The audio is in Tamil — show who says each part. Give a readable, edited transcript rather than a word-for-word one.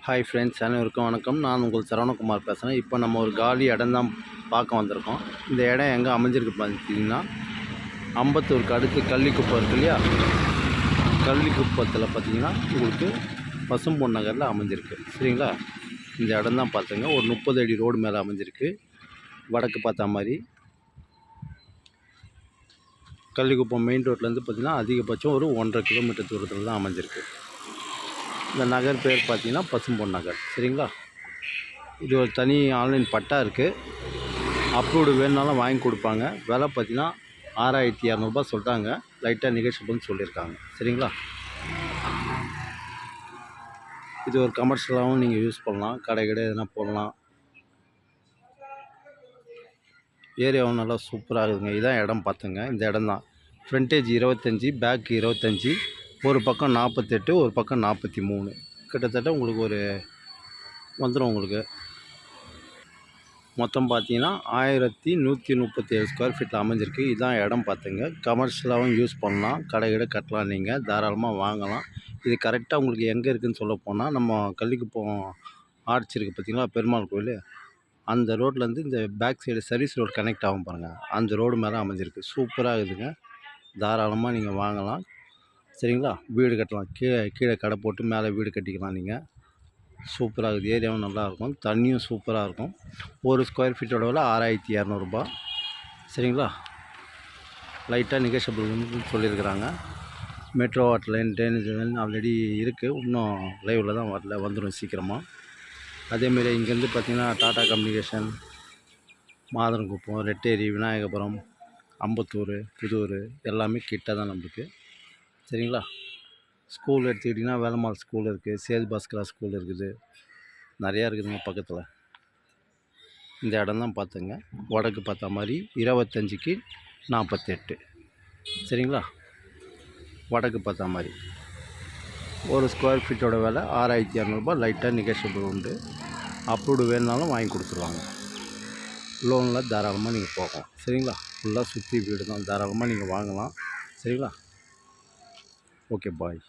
Speaker 1: ஹாய் ஃப்ரெண்ட்ஸ், அனைவருக்கும் வணக்கம். நான் உங்கள் சரவணகுமார் பேசுகிறேன். இப்போ நம்ம ஒரு காலி இடம் தான் பார்க்க வந்திருக்கோம். இந்த இடம் எங்கே அமைஞ்சிருக்கு பார்த்தீங்கன்னா, அம்பத்தூருக்கு அடுத்து கள்ளிக்குப்பம் இருக்கு இல்லையா, கள்ளிக்குப்பத்தில் பார்த்தீங்கன்னா உங்களுக்கு பசும்பொன் நகரில் அமைஞ்சிருக்கு. சரிங்களா, இந்த இடம் தான் பார்த்துங்க. ஒரு 30 அடி ரோடு மேலே அமைஞ்சிருக்கு. வடக்கு பார்த்தா மாதிரி கள்ளிக்குப்பம் மெயின் ரோட்லேருந்து பார்த்திங்கன்னா அதிகபட்சம் ஒரு 1.5 கிலோமீட்டர் தூரத்தில் தான் அமைஞ்சிருக்கு. இந்த நகர் பேர் பார்த்திங்கன்னா பசும்பொன் நகர். சரிங்களா, இது ஒரு தனி ஆன்லைன் பட்டா இருக்குது. அப்ரூவ்டு வேணுனாலும் வாங்கி கொடுப்பாங்க. விலை பார்த்திங்கன்னா 6200 சொல்கிறாங்க. லைட்டாக நெகோஷியபிள்னு சொல்லியிருக்காங்க. சரிங்களா, இது ஒரு கமர்ஷியலாகவும் நீங்கள் யூஸ் பண்ணலாம். கடை எதுனா போடலாம். ஏரியாவும் நல்லா சூப்பராக இருக்குதுங்க. இதான் இடம் பார்த்துங்க. இந்த இடம் தான். ஃப்ரண்டேஜ் 25, பேக் 25, ஒரு பக்கம் 48, ஒரு பக்கம் 43. கிட்டத்தட்ட உங்களுக்கு ஒரு வந்துடும். உங்களுக்கு மொத்தம் பார்த்தீங்கன்னா 1137 ஸ்கொயர் ஃபீட்டில் அமைஞ்சிருக்கு. இதுதான் இடம் பார்த்துங்க. கமர்ஷியலாகவும் யூஸ் பண்ணலாம். கடை கட்டலாம். நீங்கள் தாராளமாக வாங்கலாம். இது கரெக்டாக உங்களுக்கு எங்கே இருக்குதுன்னு சொல்ல போனால், நம்ம கள்ளிக்குப்பம் ஆர்ச் இருக்குது பார்த்தீங்களா, பெருமாள் கோயில், அந்த ரோட்லேருந்து இந்த back side service road connect ஆகும் பாருங்கள், அந்த ரோடு மேலே அமைஞ்சிருக்கு. சூப்பராக இருக்குதுங்க. தாராளமாக நீங்கள் வாங்கலாம். சரிங்களா, வீடு கட்டலாம். கீழே கடை போட்டு மேலே வீடு கட்டிக்கலாம். நீங்கள் சூப்பராக இருக்குது. ஏரியாவும் நல்லாயிருக்கும். தண்ணியும் சூப்பராக இருக்கும். ஒரு ஸ்கொயர் ஃபீட்டோட விலை 6200. சரிங்களா, லைட்டாக நெகோஷியபிள்னு சொல்லியிருக்கிறாங்க. Metro water line, drainage line already இருக்குது. இன்னும் லைவில் தான் வரல, வந்துடும் சீக்கிரமாக. அதேமாரி இங்கேருந்து பார்த்திங்கன்னா டாடா கம்யூனிகேஷன், மாதனகுப்பம், ரெட்டேரி, விநாயகபுரம், அம்பத்தூர், புதூர் எல்லாமே கிட்ட தான் நம்மளுக்கு. சரிங்களா, ஸ்கூல் எடுத்துக்கிட்டிங்கன்னா வேலம்மாள் ஸ்கூல் இருக்குது, சேது பாஸ்கரா ஸ்கூல் இருக்குது, நிறையா இருக்குதுங்க பக்கத்தில். இந்த இடம் தான் பார்த்துங்க. வடக்கு பார்த்தா மாதிரி 25க்கு 48. சரிங்களா, வடக்கு பார்த்தா மாதிரி ஒரு ஸ்கொயர் ஃபீட்டோட விலை 6200. லைட்டாக நெகோஷியபிள் உண்டு. அப்ரூவ்டு வேணுனாலும் வாங்கி கொடுத்துருவாங்க. லோனில் தாராளமாக நீங்கள் போகலாம். சரிங்களா, ஃபுல்லாக சுற்றி வீடு தான். தாராளமாக நீங்கள் வாங்கலாம். சரிங்களா, ஓகே, பாய்.